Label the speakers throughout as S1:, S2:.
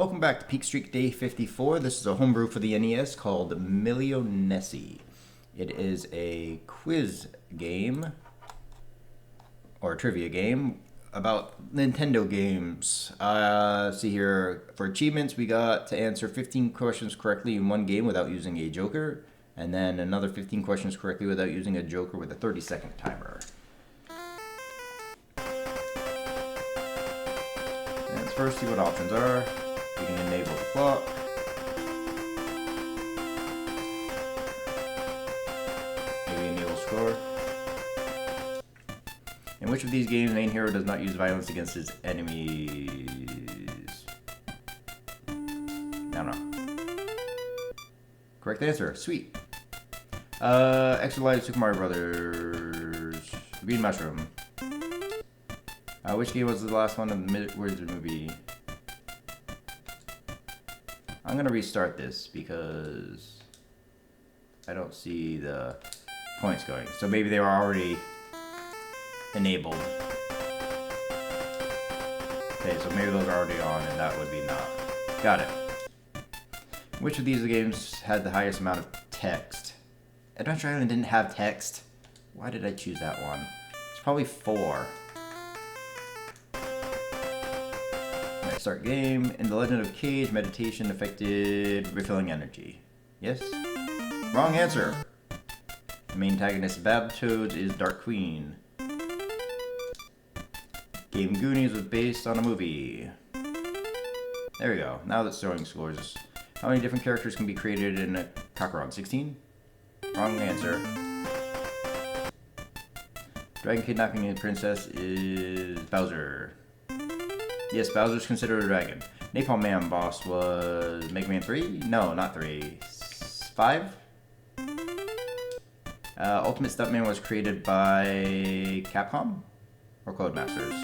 S1: Welcome back to Peak Streak Day 54. This is a homebrew for the NES called MilioNESy. It is a quiz game, or a trivia game, about Nintendo games. See here, for achievements we got to answer 15 questions correctly in one game without using a joker, and then another 15 questions correctly without using a joker with a 30-second timer. And let's first see what options are. We can enable the clock. Maybe enable score. In which of these games, main hero does not use violence against his enemies? I don't know. Correct answer. Sweet. Extra Life, Super Mario Brothers, Green Mushroom. Which game was the last one of the Wizard movie? I'm gonna restart this because I don't see the points going. So maybe they were already enabled. Okay, so maybe those are already on and that would be not. Got it. Which of these games had the highest amount of text? Adventure Island didn't have text. Why did I choose that one? It's probably 4. Start game. In The Legend of Cage, meditation affected refilling energy. Yes? Wrong answer. The main antagonist of Battletoads is Dark Queen. Game Goonies was based on a movie. There we go. Now that's throwing scores. How many different characters can be created in a Kakarot? 16? Wrong answer. Dragon kidnapping a princess is Bowser. Yes, Bowser's considered a dragon. Napalm Man boss was Mega Man 3? No, not 3. 5? Ultimate Stuntman was created by Capcom? Or Codemasters?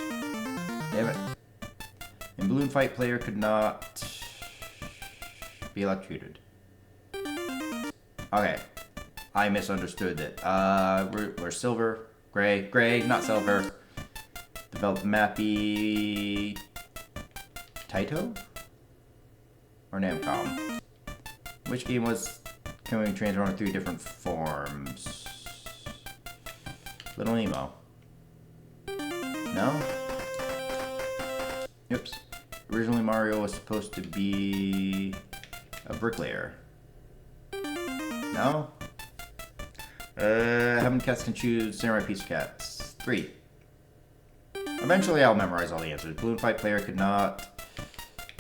S1: Damn it. In Balloon Fight, player could not be electrocuted. Okay. I misunderstood it. We're silver. Gray, not silver. Developed Mappy... Taito? Or Namcom? Which game was can we transform in 3 different forms? Little Nemo. No? Oops. Originally Mario was supposed to be a bricklayer. No? How many cats can choose Samurai Pizza Cats? 3. Eventually I'll memorize all the answers. Balloon Fight player could not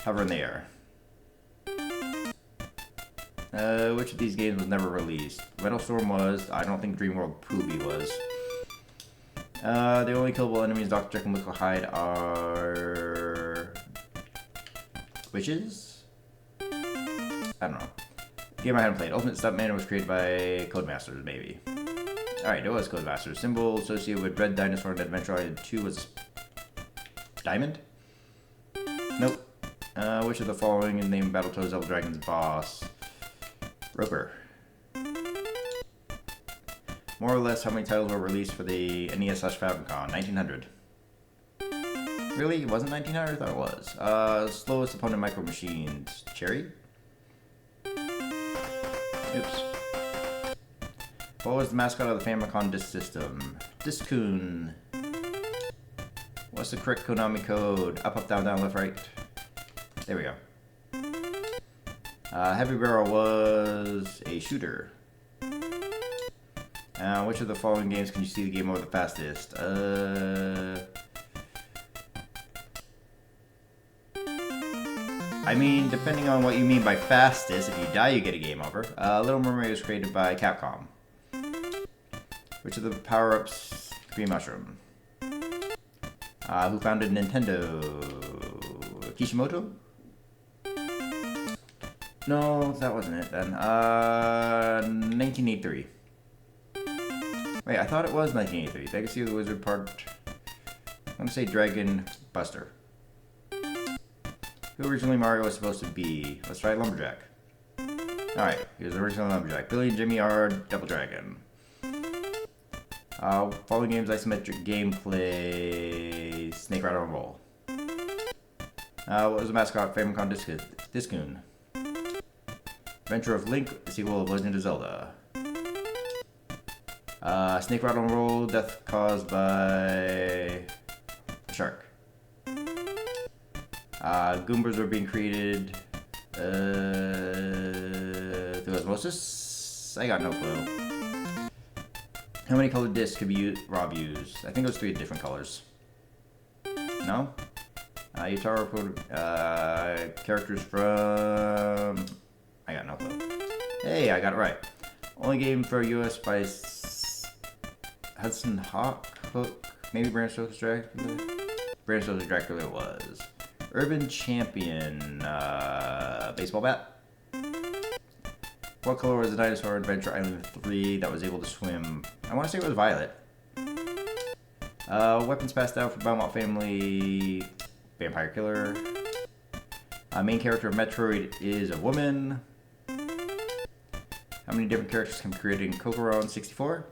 S1: hover in the air. Which of these games was never released? Metal Storm was. I don't think Dream World Poobie was. The only killable enemies Dr. Jekyll and Mr. Hyde are... witches? I don't know. Game I haven't played. Ultimate Stuntman was created by Codemasters, maybe. Alright, it was Codemasters. Symbol associated with Red Dinosaur and Adventure Island 2 was... Diamond? Nope. Which of the following is named Battletoads Double Dragon's boss? Roper. More or less, how many titles were released for the NES/Famicom? 1900. Really? It wasn't 1900? I thought it was. Slowest opponent Micro Machines. Cherry? Oops. What was the mascot of the Famicom Disk System? Discoon. What's the correct Konami code? Up, up, down, down, left, right. There we go. Heavy Barrel was a shooter. Which of the following games can you see the game over the fastest? I mean, depending on what you mean by fastest, if you die you get a game over. Little Mermaid was created by Capcom. Which of the power-ups? Green Mushroom. Who founded Nintendo? Kishimoto? No, that wasn't it then. 1983. Wait, I thought it was 1983. Legacy of the Wizard Part... I'm gonna say Dragon Buster. Who originally Mario was supposed to be? Let's try Lumberjack. Alright, here's the original Lumberjack. Billy and Jimmy are Double Dragon. Following games, isometric gameplay, Snake Rattle and Roll. What was the mascot of Famicom Discoon? Adventure of Link, sequel of Legend of Zelda. Snake rattle and roll, death caused by a shark. Goombas were being created through osmosis. I got no clue. How many colored discs could Rob use? I think it was 3 different colors. No? Utaro characters from... I got no clue. Hey, I got it right. Only game for US by Hudson Hawk? Hook? Maybe Bram Stoker's Dracula? Bram Stoker's Dracula it was. Urban Champion. Baseball bat. What color was the dinosaur Adventure Island 3 that was able to swim? I want to say it was violet. Weapons passed down from Belmont family. Vampire killer. Main character of Metroid is a woman. How many different characters can be created in Kokoro 64?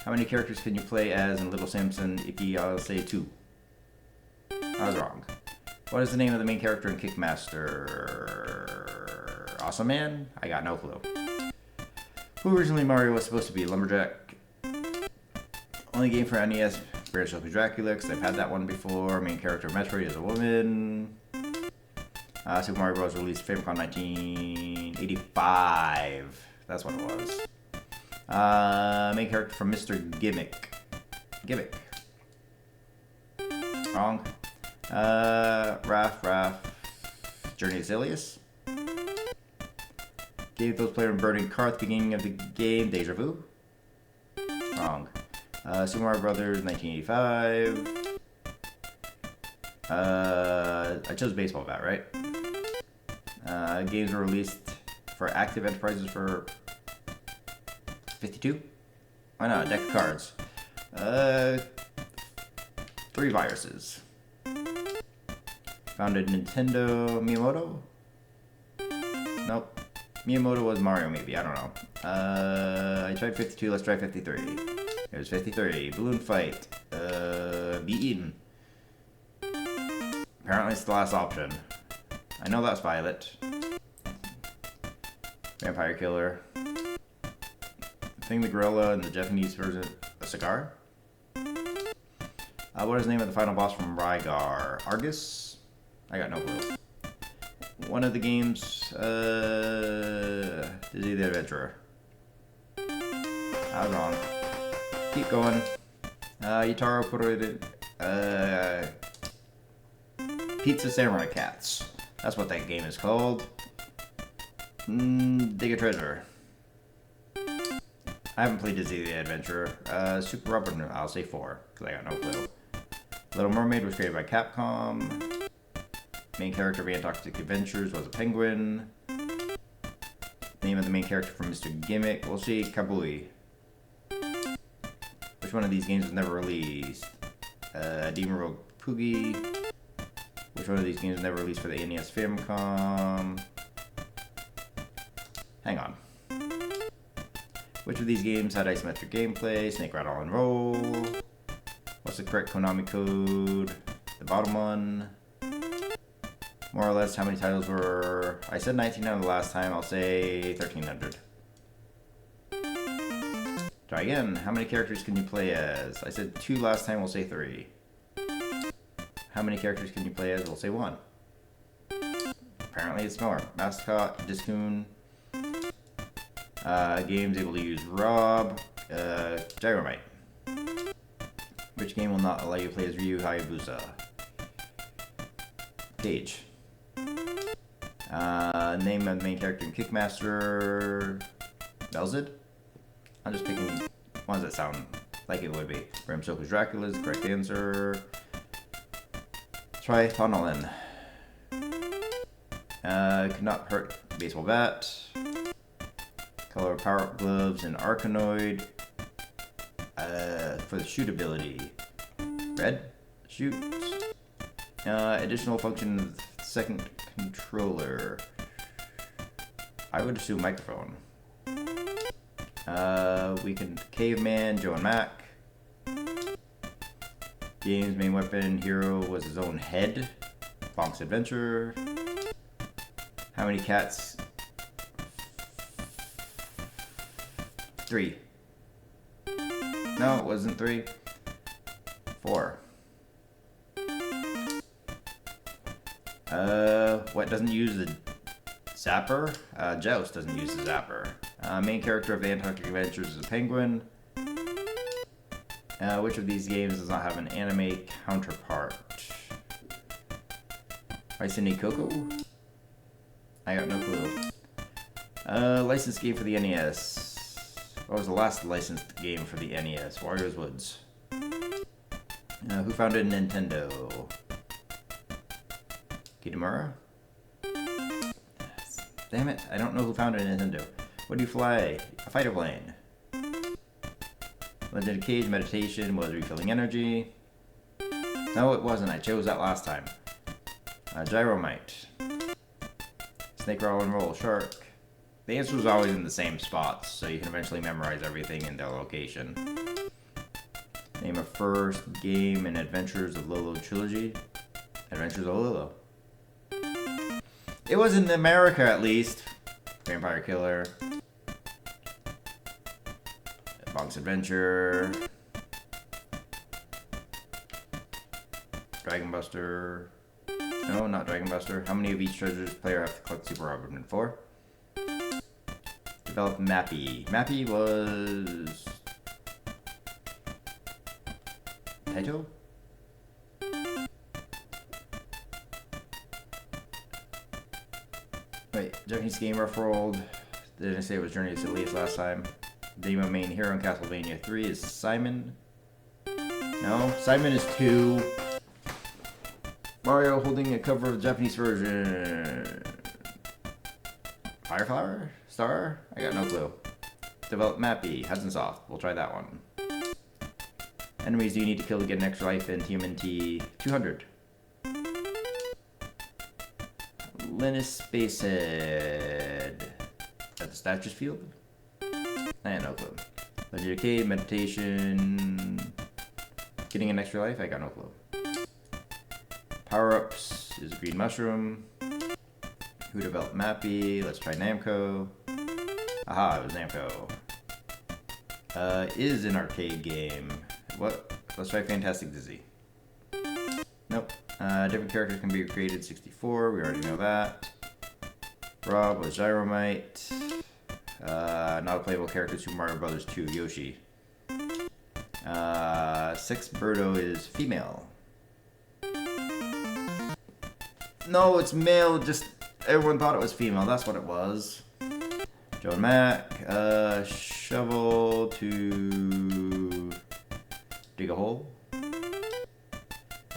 S1: How many characters can you play as in Little Samson? I'll say 2. I was wrong. What is the name of the main character in Kickmaster? Awesome Man? I got no clue. Who originally Mario was supposed to be? Lumberjack. Only game for NES. Bram Stoker's Dracula, because I've had that one before. Main character of Metroid is a woman. Super Mario Bros. Released Famicom 1985. That's what it was. Main character from Mr. Gimmick. Wrong. Raph. Journey to Ilias. Gave those players a burning car at the beginning of the game. Deja Vu. Wrong. Super Mario Brothers 1985. I chose baseball bat, right? Games were released for active enterprises for 52? Why not? A deck of cards. 3 viruses. Founded Nintendo Miyamoto? Nope. Miyamoto was Mario, maybe. I don't know. I tried 52. Let's try 53. It was 53. Balloon fight. Be eaten. Apparently it's the last option. I know that's violet. Vampire killer. Thing the gorilla in the Japanese version. A cigar? What is the name of the final boss from Rygar? Argus? I got no clue. One of the games, Dizzy the Adventurer. I was wrong. Keep going. Utaro put it Pizza Samurai Cats. That's what that game is called. Dig a treasure. I haven't played Dizzy the Adventurer. Super Rubber, I'll say 4, because I got no clue. Little Mermaid was created by Capcom. Main character of Antarctic Adventures was a penguin. Name of the main character from Mr. Gimmick. We'll see. Kabui. Which one of these games was never released? Demon Rogue Poogie. Which one of these games was never released for the NES Famicom? Hang on. Which of these games had isometric gameplay? Snake Rattle and Roll. What's the correct Konami code? The bottom one. More or less, how many titles were... I said 1900 the last time, I'll say 1300. Try again. How many characters can you play as? I said 2 last time, we'll say 3. How many characters can you play as? We'll say 1. Apparently it's more. Mascot, Discoon. Games able to use Rob. Gyromite. Which game will not allow you to play as Ryu Hayabusa? Page. Name of the main character in Kickmaster. Belzid? I'm just picking ones that sound like it would be. Bram Stoker's Dracula is the correct answer. Try Thonolin. Could not hurt baseball bat. Color of power-up gloves and Arkanoid. For the shoot ability. Red. Shoot. Additional function of the second controller. I would assume microphone. We can Caveman, Joe and Mac. Game's main weapon hero was his own head. Bonk's Adventure. How many cats? 3. No, it wasn't 3. 4. What doesn't use the zapper? Joust doesn't use the zapper. Main character of the Antarctic Adventures is a penguin. Which of these games does not have an anime counterpart? Isini Coco? I got no clue. Licensed game for the NES. What was the last licensed game for the NES? Wario's Woods. Who founded Nintendo? Kitamura? Damn it, I don't know who founded Nintendo. What do you fly? A fighter plane. Legend of Cage Meditation was refilling energy. No, it wasn't. I chose that last time. Gyromite. Snake Roll and Roll. Shark. The answer was always in the same spots, so you can eventually memorize everything in their location. Name a first game in Adventures of Lolo trilogy. Adventures of Lolo. It was in America, at least. Vampire Killer. Bonk's Adventure. Dragon Buster. No, not Dragon Buster. How many of each treasures player have to collect Super Robin? 4. Develop Mappy. Mappy was... Taito? Wait, Japanese game rough rolled. Didn't say it was Journey to Celeste last time. The name of main hero in Castlevania 3 is Simon. No, Simon is 2. Mario holding a cover of the Japanese version. Fireflower? Star? I got no clue. Develop Mappy. Hudson Soft. We'll try that one. Enemies do you need to kill to get an extra life in TMNT? 200. Linus Spacehead. At the Statues Field? I had no clue. Legend of Cage, Meditation. Getting an extra life? I got no clue. Power-ups is Green Mushroom. Who developed Mappy? Let's try Namco. Aha, it was Namco. Is an arcade game. What? Let's try Fantastic Dizzy. Nope. Different characters can be created. 64. We already know that. Rob was Gyromite. Not a playable character. Super Mario Brothers 2. Yoshi. 6. Birdo is female. No, it's male. Just everyone thought it was female. That's what it was. Joe and Mac. Shovel to dig a hole.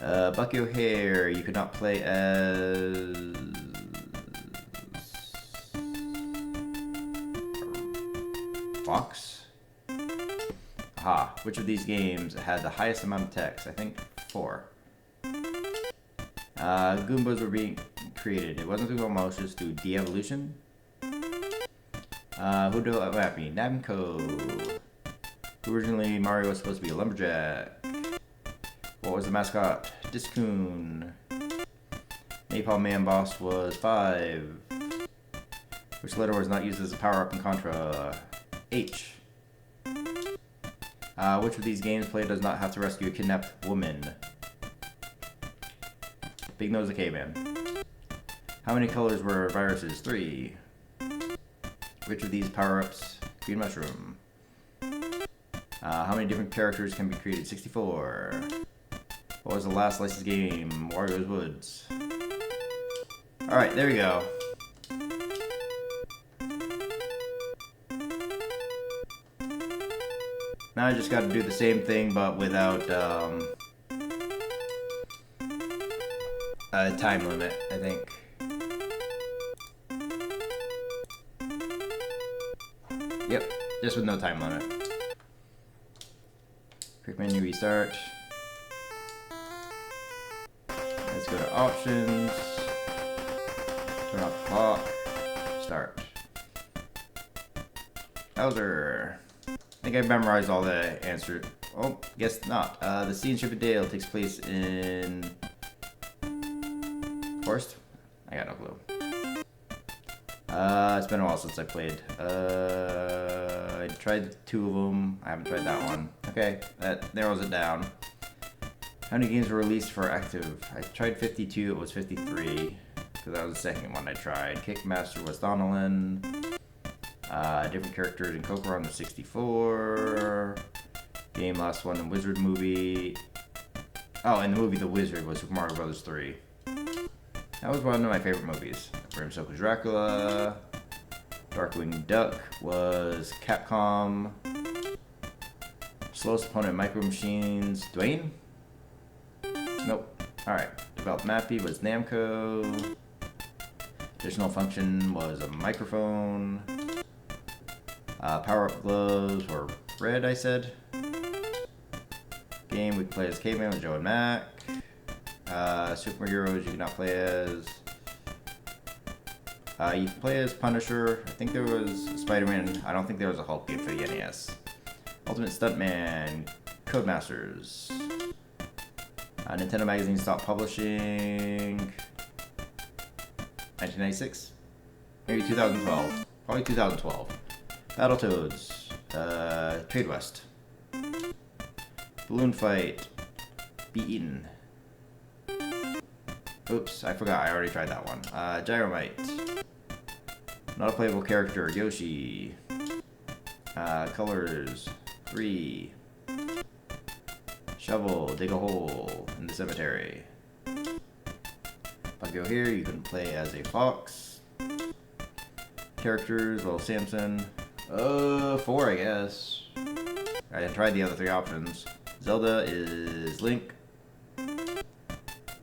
S1: Bucky O'Hare. You could not play as Fox. Aha. Which of these games had the highest amount of text? I think 4. Goombas were being created. It wasn't through osmosis, through de-evolution. Who developed Mappy? Namco. Originally, Mario was supposed to be a lumberjack. What was the mascot? Discoon. Napalm Man boss was 5. Which letter was not used as a power-up in Contra? H. Which of these games player does not have to rescue a kidnapped woman? Big Nose the Caveman. How many colors were viruses? 3. Which of these power-ups? Green Mushroom. How many different characters can be created? 64. What was the last licensed game? Wario's Woods. Alright, there we go. Now I just got to do the same thing, but without a time limit, I think. Yep, just with no time limit. Quick menu restart. Let's go to options. Turn off the clock. Start. Bowser. I think I memorized all the answers. Oh, guess not. The scene Chip and Dale takes place in forced? I got no clue. It's been a while since I played. I tried 2 of them. I haven't tried that one. Okay, that narrows it down. How many games were released for active? I tried 52, it was 53. Because that was the second one I tried. Kickmaster was Thonolin. Different characters in Coco on the 64. Game last one in Wizard movie. Oh, and the movie The Wizard was Super Mario Bros. 3. That was one of my favorite movies. Bram Stoker's Dracula. Darkwing Duck was Capcom. Slowest opponent Micro Machines. Dwayne? Nope. Alright. Developed Mappy was Namco. Additional function was a microphone. Power-up gloves were red, I said. Game we could play as Caveman with Joe and Mac. Superheroes you cannot play as. You can play as Punisher. I think there was Spider-Man. I don't think there was a Hulk game for the NES. Ultimate Stuntman. Codemasters. Nintendo Magazine stopped publishing. 1996? Maybe 2012. Probably 2012. Battletoads. Trade West. Balloon Fight. Be Eaten. Oops, I forgot. I already tried that one. Gyromite. Not a playable character. Yoshi. Colors. 3. Shovel. Dig a hole in the cemetery. If I go here, you can play as a fox. Characters. Little Samson. 4, I guess. I tried the other 3 options. Zelda is Link.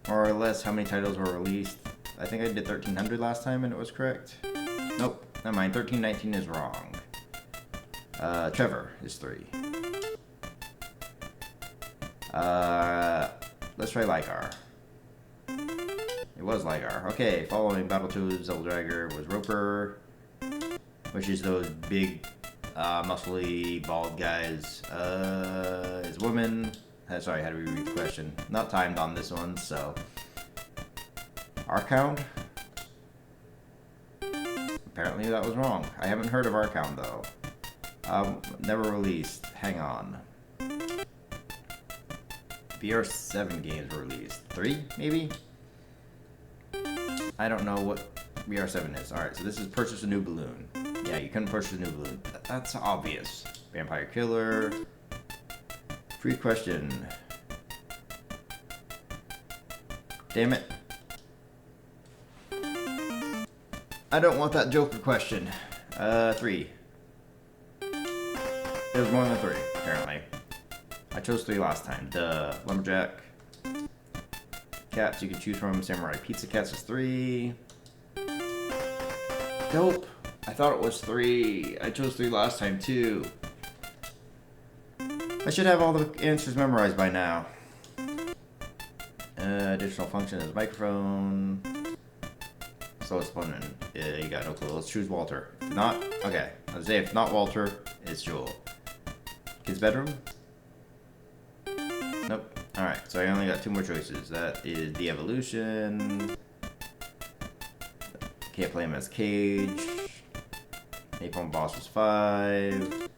S1: More or less, how many titles were released? I think I did 1300 last time and it was correct. Nope, never mind. 1319 is wrong. Trevor is 3. Let's try Lycar. It was Lycar. Okay, following Battletoads, Zelda Dragger was Roper, which is those big, muscly, bald guys. Is Woman. Sorry, how do we read the question? Not timed on this one, so. Archound? Apparently that was wrong. I haven't heard of Archound, though. Never released. Hang on. VR7 games were released. 3, maybe? I don't know what VR7 is. Alright, so this is Purchase a New Balloon. Yeah, you couldn't purchase a new balloon. That's obvious. Vampire Killer. Free question. Damn it. I don't want that Joker question. 3. There's more than 3, apparently. I chose 3 last time. Duh. Lumberjack. Cats you can choose from. Samurai Pizza Cats is 3. Dope. I thought it was 3. I chose 3 last time, too. I should have all the answers memorized by now. Additional function is microphone. Slowest opponent. You got no clue. Let's choose Walter. If not, okay. I'll say if not Walter, it's Jewel. Kid's bedroom? Nope. Alright, so I only got 2 more choices. That is the Evolution. Can't play him as Cage. Napalm Boss was 5.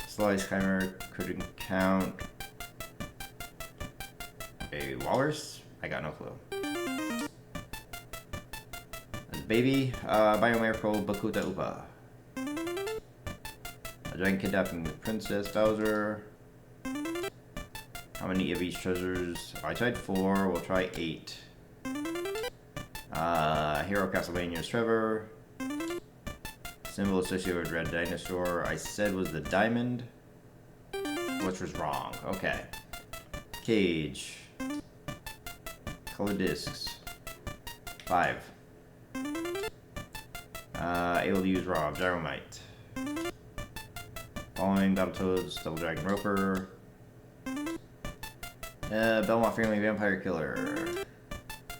S1: Slice Chimera couldn't count. Baby Walrus? I got no clue. As Baby, Biomiracle Bakuta Upa. A Dragon Kidnapping with Princess Bowser. How many of each treasures? I tried 4, we'll try 8. Hero Castlevania's Trevor. Symbol associated with Red Dinosaur, I said was the diamond, which was wrong. Okay. Cage. Color discs. 5. Able to use Rob. Gyromite. Following Battletoads, Double Dragon Roper. Belmont Family Vampire Killer.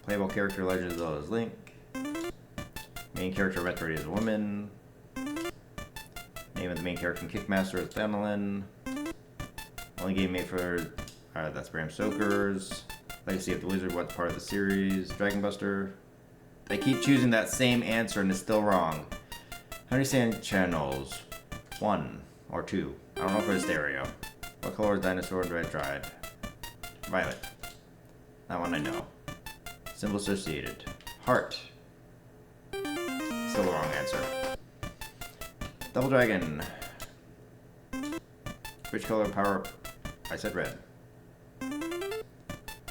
S1: Playable character Legend of Zelda is Link. Main character Metroid is a woman. Name of the main character in Kickmaster is Thonolin. Only game made for... that's Bram Stoker's. Legacy of the Wizard, what's part of the series? Dragon Buster. I keep choosing that same answer and it's still wrong. How many sand channels? 1 or 2. I don't know if it's stereo. What color is dinosaur and red dried? Violet. That one I know. Symbol associated. Heart. Still the wrong answer. Double Dragon. Which color power up? I said red.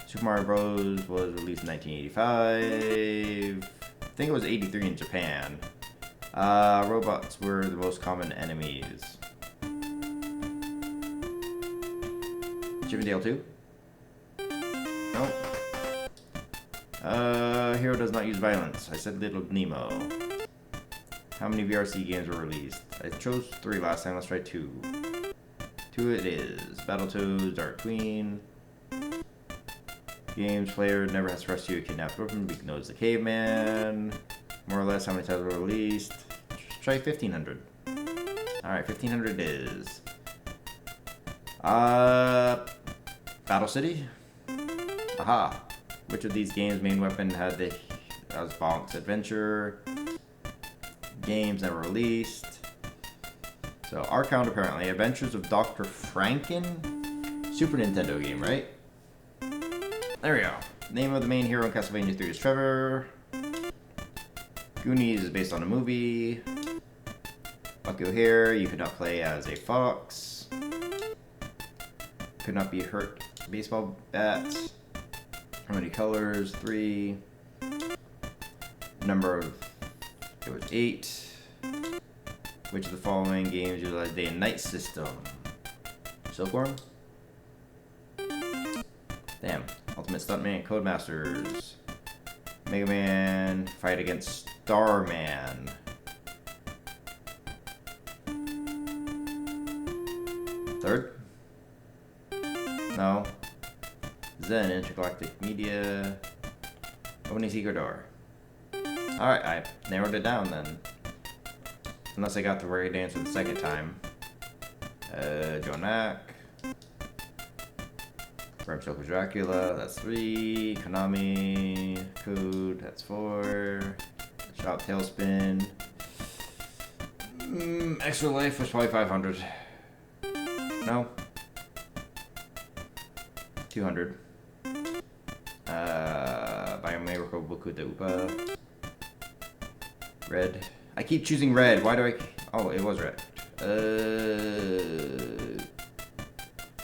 S1: Super Mario Bros. Was released in 1985. I think it was 83 in Japan. Robots were the most common enemies. Chip and Dale 2? Nope. Hero does not use violence. I said Little Nemo. How many VRC games were released? I chose 3 last time. Let's try 2. 2 it is. Battletoads, Dark Queen. Games player never has to rescue a kidnapped orphan. Big Nose the Caveman. More or less, how many titles were released? Try 1,500. Alright, 1,500 is. Battle City? Aha. Which of these games' main weapon had the... That was Bonk's Adventure. Games never released. So, our count apparently. Adventures of Dr. Franken? Super Nintendo game, right? There we go. Name of the main hero in Castlevania 3 is Trevor. Goonies is based on a movie. Bucky O'Hare, you could not play as a fox. Could not be hurt. Baseball bat. How many colors? 3. Number of... It was 8. Which of the following games utilize day and night system? Silkworm? Damn. Ultimate Stuntman, Codemasters. Mega Man, fight against Starman. Third? No. Zen, Intergalactic Media. Opening Secret Door. Alright, I narrowed it down then. Unless I got the right answer the second time. John Mack. Bram Stoker's Dracula, that's 3. Konami, Code, that's 4. Shop Tailspin. Extra Life was probably 500. No. 200. Biomiracle Boku de Upa. Red. I keep choosing red. Why do I... Oh, it was red.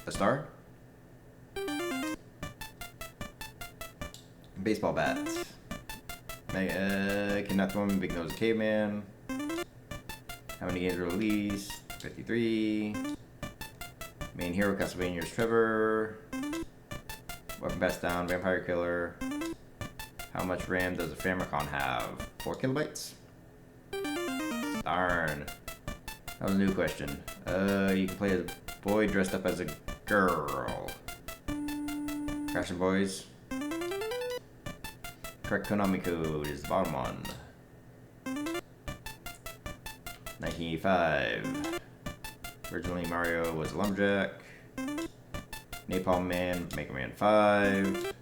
S1: A star? Baseball bat. Kidnapped Woman, Big Nose Caveman. How many games were released? 53. Main hero, Castlevania's Trevor. Weapon Best Down, Vampire Killer. How much RAM does a Famicom have? 4 kilobytes? Darn. That was a new question. You can play as a boy dressed up as a girl. Crashing Boys. Correct Konami code is the bottom one. 1985. Originally Mario was a lumberjack. Napalm Man, Mega Man 5.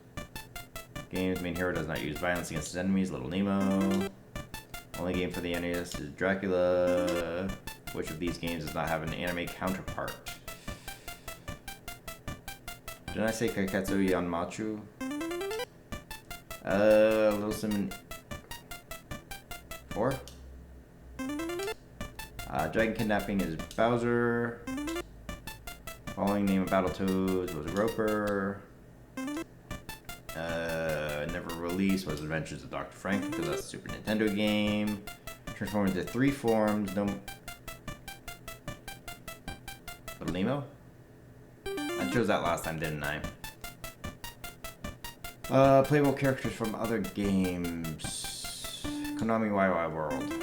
S1: Games, main hero does not use violence against his enemies, Little Nemo. Only game for the NES is Dracula. Which of these games does not have an anime counterpart? Didn't I say Kaiketsu Yanmachu? Little Simon 4. Dragon Kidnapping is Bowser. Following name of Battletoads was Roper. Never released was Adventures of Dr. Frank because that's a Super Nintendo game. Transformed into 3 forms. No. Little Nemo? I chose that last time, didn't I? Playable characters from other games. Konami YY World.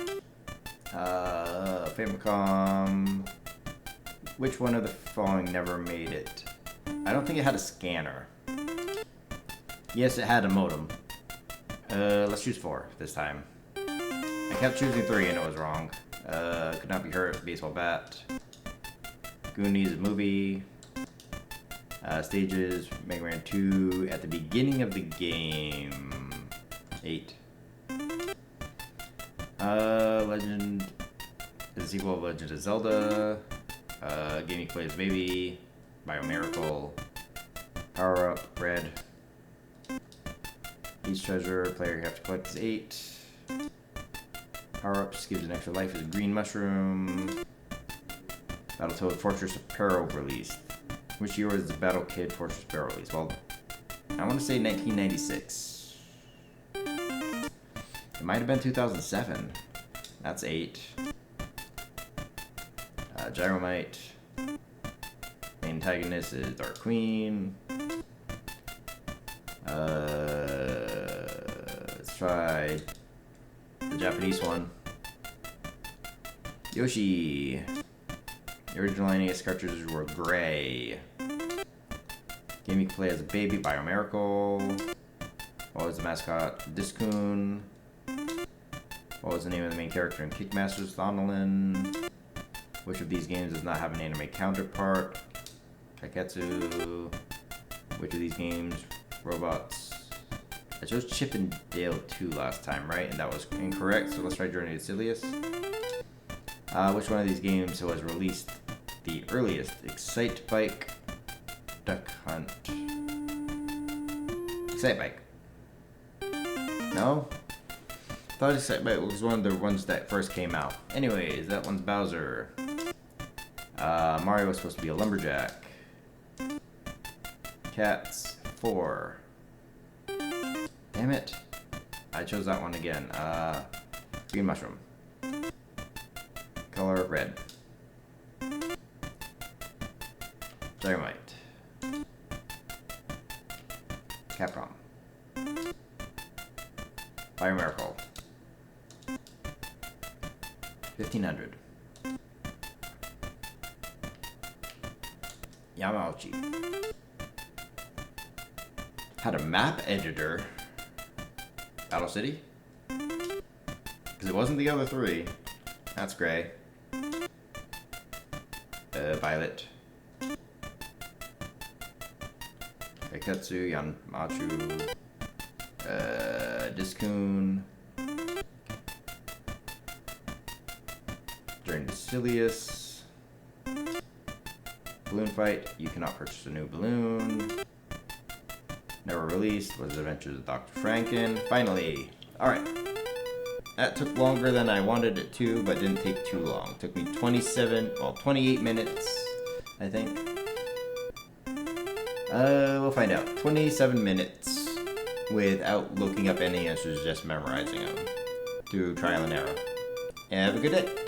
S1: Famicom. Which one of the following never made it? I don't think it had a scanner. Yes, it had a modem. Let's choose 4 this time. I kept choosing 3 and it was wrong. Could not be hurt. Baseball bat. Goonies movie. Stages, Mega Man 2 at the beginning of the game. 8. Legend is a sequel of Legend of Zelda. Game you play as Baby. Bio Miracle. Power Up, Red. Each treasure player you have to collect is 8. Power Ups gives an extra life is Green Mushroom. Battletoad Fortress of Peril released. Which year was the Battle Kid Fortress of Peril released? Well, I want to say 1996. It might have been 2007. That's 8. Gyromite. Main antagonist is Dark Queen. Let's try the Japanese one. Yoshi. The original NES cartridges were gray. Game you can play as a baby, Bio Miracle. What was the mascot? Discoon. What was the name of the main character in Kickmasters? Thonolin. Which of these games does not have an anime counterpart? Kaiketsu. Which of these games? Robots. I chose Chip and Dale 2 last time, right? And that was incorrect, so let's try Journey to Silius. Which one of these games was released the earliest? Excite Bike, Duck Hunt. Excite Bike. No? I thought Excite Bike was one of the ones that first came out. Anyways, that one's Bowser. Mario was supposed to be a lumberjack. Cats, 4. Damn it. I chose that one again. Green Mushroom. Color red. Dynamite. Capcom. Fire Miracle. 1500. Yamauchi. Had a map editor. Battle City? Because it wasn't the other 3. That's gray. Violet. Kaiketsu, Yanmachu. Discoon. Journey to Silius. Balloon Fight. You cannot purchase a new balloon. Never released. Was Adventures of Dr. Franken. Finally. Alright. That took longer than I wanted it to, but didn't take too long. It took me 28 minutes, I think. We'll find out. 27 minutes without looking up any answers, just memorizing them through trial and error. And have a good day.